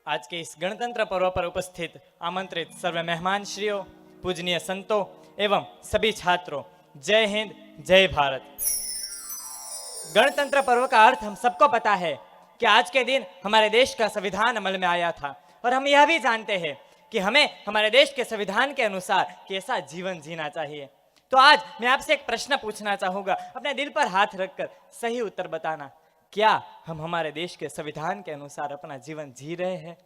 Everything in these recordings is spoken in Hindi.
आज के इस गणतंत्र पर्व पर उपस्थित आमंत्रित सर्व मेहमान श्रीओ, पूजनीय संतों एवं सभी छात्रों, जय हिंद, जय भारत। गणतंत्र पर्व का अर्थ हम सबको पता है कि आज के दिन हमारे देश का संविधान अमल में आया था और हम यह भी जानते हैं कि हमें हमारे देश के संविधान के अनुसार कैसा जीवन जीना चाहिए। तो आज मैं आपसे एक प्रश्न पूछना चाहूंगा, अपने दिल पर हाथ रखकर सही उत्तर बताना, क्या हम हमारे देश के संविधान के अनुसार अपना जीवन जी रहे हैं?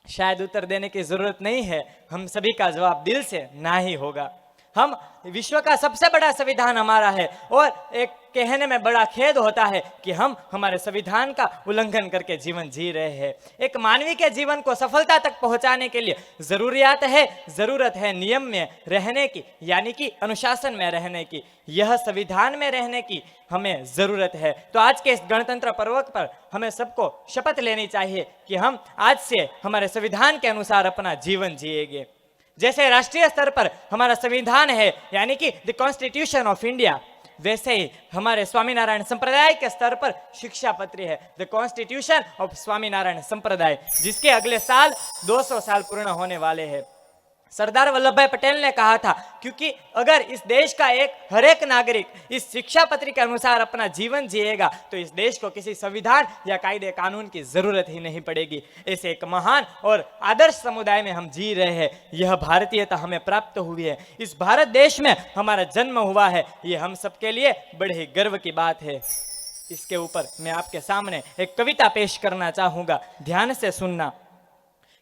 शायद उत्तर देने की जरूरत नहीं है, हम सभी का जवाब दिल से ना ही होगा। हम विश्व का सबसे बड़ा संविधान हमारा है और एक कहने में बड़ा खेद होता है कि हम हमारे संविधान का उल्लंघन करके जीवन जी रहे हैं। एक मानवीय के जीवन को सफलता तक पहुंचाने के लिए जरूरत है नियम में रहने की, यानी कि अनुशासन में रहने की। यह संविधान में रहने की हमें जरूरत है। तो आज के इस गणतंत्र पर्व पर हमें सबको शपथ लेनी चाहिए कि हम आज से हमारे संविधान के अनुसार अपना जीवन जिएंगे। जैसे राष्ट्रीय स्तर पर हमारा संविधान है, यानी कि द कॉन्स्टिट्यूशन ऑफ इंडिया, वैसे ही हमारे स्वामीनारायण संप्रदाय के स्तर पर शिक्षा पत्री है, द कॉन्स्टिट्यूशन ऑफ स्वामीनारायण संप्रदाय, जिसके अगले साल 200 साल पूर्ण होने वाले हैं। सरदार वल्लभ भाई पटेल ने कहा था, क्योंकि अगर इस देश का हर एक नागरिक इस शिक्षा पत्र के अनुसार अपना जीवन जिएगा तो इस देश को किसी संविधान या कायदे कानून की जरूरत ही नहीं पड़ेगी। ऐसे एक महान और आदर्श समुदाय में हम जी रहे हैं। यह भारतीयता हमें प्राप्त हुई है, इस भारत देश में हमारा जन्म हुआ है, ये हम सबके लिए बड़े ही गर्व की बात है। इसके ऊपर मैं आपके सामने एक कविता पेश करना चाहूंगा, ध्यान से सुनना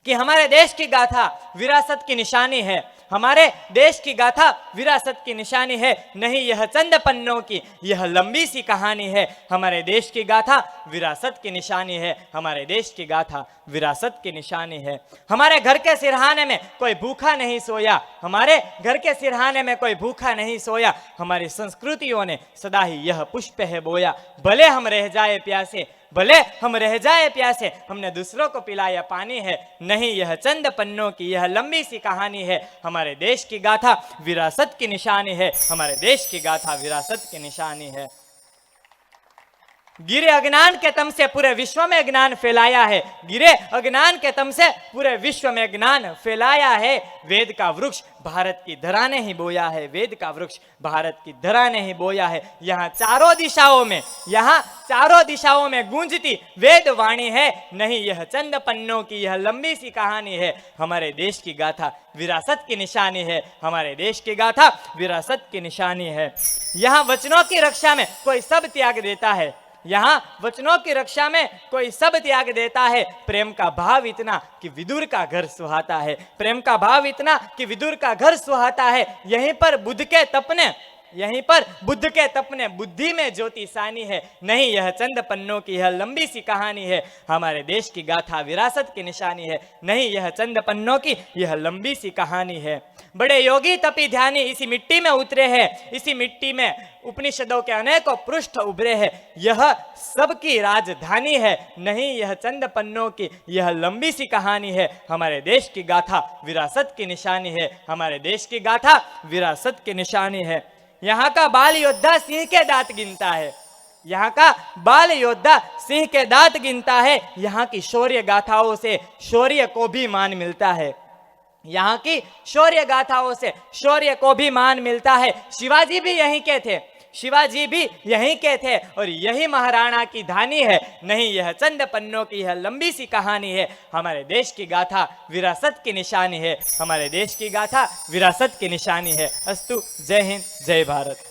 कि हमारे देश की गाथा विरासत की निशानी है, हमारे देश की गाथा विरासत की निशानी है, नहीं यह चंद पन्नों की यह लंबी सी कहानी है। हमारे देश की गाथा विरासत की निशानी है, हमारे देश की गाथा विरासत की निशानी है। हमारे घर के सिरहाने में कोई भूखा नहीं सोया, हमारे घर के सिरहाने में कोई भूखा नहीं सोया, हमारी संस्कृतियों ने सदा ही यह पुष्प है बोया। भले हम रह जाए प्यासे, भले हम रह जाए प्यासे, हमने दूसरों को पिलाया पानी है, नहीं यह चंद पन्नों की यह लंबी सी कहानी है। हमारे देश की गाथा विरासत की निशानी है, हमारे देश की गाथा विरासत की निशानी है। गिरे अज्ञान के तम से पूरे विश्व में ज्ञान फैलाया है, गिरे अज्ञान के तम से पूरे विश्व में ज्ञान फैलाया है। वेद का वृक्ष भारत की धरा ने ही बोया है, वेद का वृक्ष भारत की धरा ने ही बोया है। यहाँ चारों दिशाओं में गूंजती वेद वाणी है, नहीं यह चंद पन्नों की यह लंबी सी कहानी है। हमारे देश की गाथा विरासत की निशानी है, हमारे देश की गाथा विरासत की निशानी है। यहाँ वचनों की रक्षा में कोई सब त्याग देता है, यहाँ वचनों की रक्षा में कोई सब त्याग देता है। प्रेम का भाव इतना कि विदुर का घर सुहाता है, प्रेम का भाव इतना कि विदुर का घर सुहाता है। यहीं पर बुद्ध के तपने बुद्धि में ज्योति सानी है, नहीं यह चंद पन्नों की यह लंबी सी कहानी है। हमारे देश की गाथा विरासत की निशानी है, नहीं यह चंद पन्नों की यह लंबी सी कहानी है। बड़े योगी तपी ध्यानी इसी मिट्टी में उतरे हैं, इसी मिट्टी में उपनिषदों के अनेकों पृष्ठ उभरे हैं। यह सबकी राजधानी है, नहीं यह चंद पन्नों की यह लंबी सी कहानी है। हमारे देश की गाथा विरासत की निशानी है, हमारे देश की गाथा विरासत की निशानी है। यहाँ का बाल योद्धा सिंह के दांत गिनता है, यहाँ का बाल योद्धा सिंह के दांत गिनता है। यहाँ की शौर्य गाथाओं से शौर्य को भी मान मिलता है, यहाँ की शौर्य गाथाओं से शौर्य को भी मान मिलता है। शिवाजी भी यहीं के थे, शिवाजी भी यहीं के थे और यही महाराणा की धानी है, नहीं यह चंद पन्नों की यह लंबी सी कहानी है। हमारे देश की गाथा विरासत की निशानी है, हमारे देश की गाथा विरासत की निशानी है। अस्तु, जय हिंद, जय भारत।